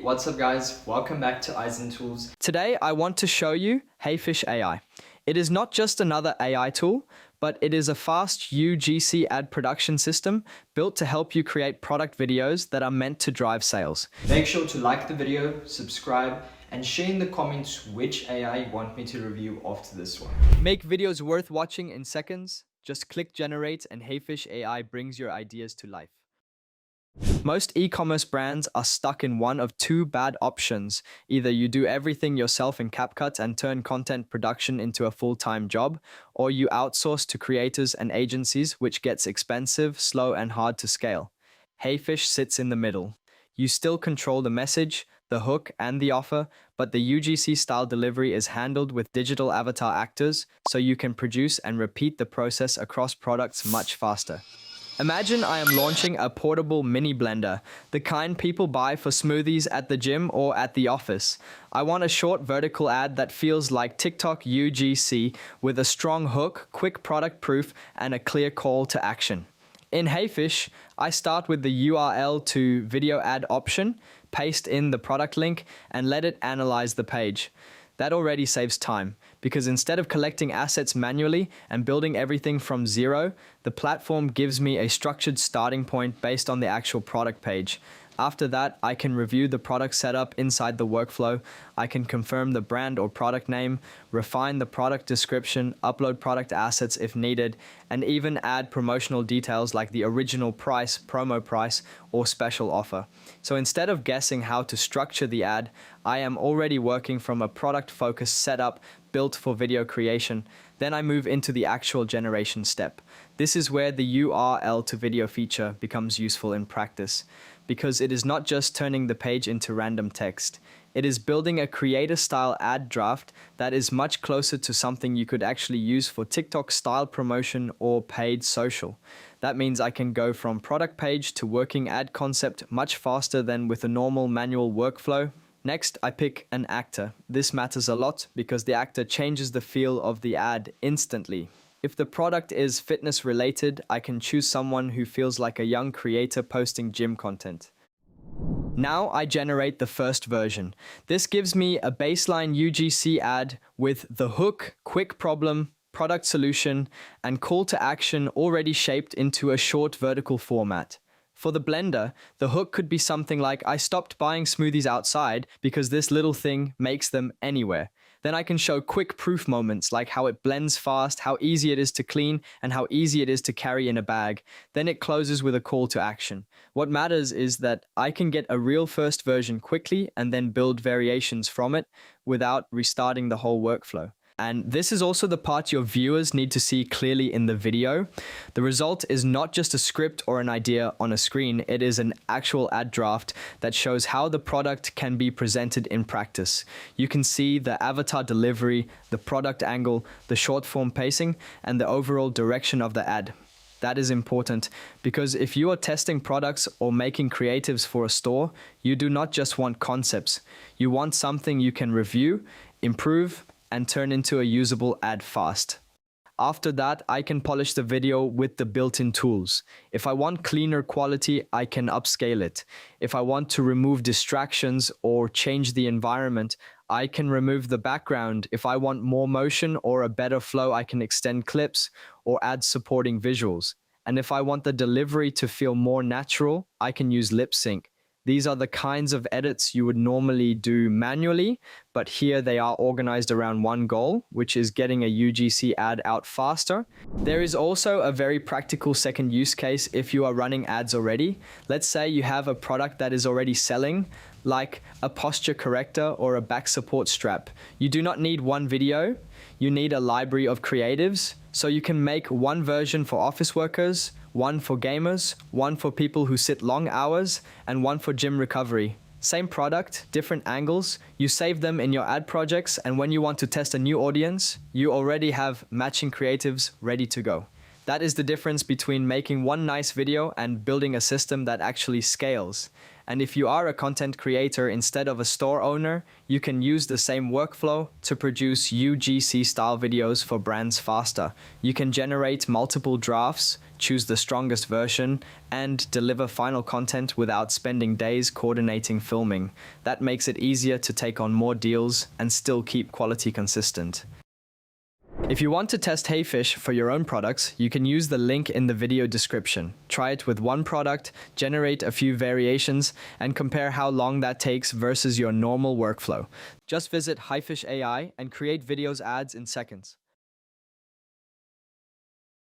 what's up guys? Welcome back to AiZen Tools. Today, I want to show you Heyfish AI. It is not just another AI tool, but it is a fast UGC ad production system built to help you create product videos that are meant to drive sales. Make sure to like the video, subscribe, and share in the comments which AI you want me to review after this one. Make videos worth watching in seconds. Just click generate and Heyfish AI brings your ideas to life. Most e-commerce brands are stuck in one of two bad options. Either you do everything yourself in CapCut and turn content production into a full-time job, or you outsource to creators and agencies, which gets expensive, slow, and hard to scale. Heyfish sits in the middle. You still control the message, the hook, and the offer, but the UGC-style delivery is handled with digital avatar actors, so you can produce and repeat the process across products much faster. Imagine I am launching a portable mini blender, the kind people buy for smoothies at the gym or at the office. I want a short vertical ad that feels like TikTok UGC with a strong hook, quick product proof, and a clear call to action. In Heyfish, I start with the URL to video ad option, paste in the product link, and let it analyze the page. That already saves time, because instead of collecting assets manually and building everything from zero, the platform gives me a structured starting point based on the actual product page. After that, I can review the product setup inside the workflow. I can confirm the brand or product name, refine the product description, upload product assets if needed, and even add promotional details like the original price, promo price, or special offer. So instead of guessing how to structure the ad, I am already working from a product-focused setup built for video creation. Then I move into the actual generation step. This is where the URL to video feature becomes useful in practice, because it is not just turning the page into random text. It is building a creator-style ad draft that is much closer to something you could actually use for TikTok-style promotion or paid social. That means I can go from product page to working ad concept much faster than with a normal manual workflow. Next, I pick an actor. This matters a lot because the actor changes the feel of the ad instantly. If the product is fitness related, I can choose someone who feels like a young creator posting gym content. Now I generate the first version. This gives me a baseline UGC ad with the hook, quick problem, product solution, and call to action already shaped into a short vertical format. For the blender, the hook could be something like, I stopped buying smoothies outside because this little thing makes them anywhere. Then I can show quick proof moments like how it blends fast, how easy it is to clean, and how easy it is to carry in a bag. Then it closes with a call to action. What matters is that I can get a real first version quickly and then build variations from it without restarting the whole workflow. And this is also the part your viewers need to see clearly in the video. The result is not just a script or an idea on a screen, it is an actual ad draft that shows how the product can be presented in practice. You can see the avatar delivery, the product angle, the short form pacing, and the overall direction of the ad. That is important because if you are testing products or making creatives for a store, you do not just want concepts. You want something you can review, improve, and turn into a usable ad fast. After that, I can polish the video with the built-in tools. If I want cleaner quality, I can upscale it. If I want to remove distractions or change the environment, I can remove the background. If I want more motion or a better flow, I can extend clips or add supporting visuals. And if I want the delivery to feel more natural, I can use lip sync. These are the kinds of edits you would normally do manually, but here they are organized around one goal, which is getting a UGC ad out faster. There is also a very practical second use case if you are running ads already. Let's say you have a product that is already selling, like a posture corrector or a back support strap. You do not need one video, you need a library of creatives, so you can make one version for office workers, one for gamers, one for people who sit long hours, and one for gym recovery. Same product, different angles, you save them in your ad projects, and when you want to test a new audience, you already have matching creatives ready to go. That is the difference between making one nice video and building a system that actually scales. And if you are a content creator instead of a store owner, you can use the same workflow to produce UGC-style videos for brands faster. You can generate multiple drafts, choose the strongest version, and deliver final content without spending days coordinating filming. That makes it easier to take on more deals and still keep quality consistent. If you want to test Heyfish for your own products, you can use the link in the video description. Try it with one product, generate a few variations, and compare how long that takes versus your normal workflow. Just visit Heyfish AI and create videos ads in seconds.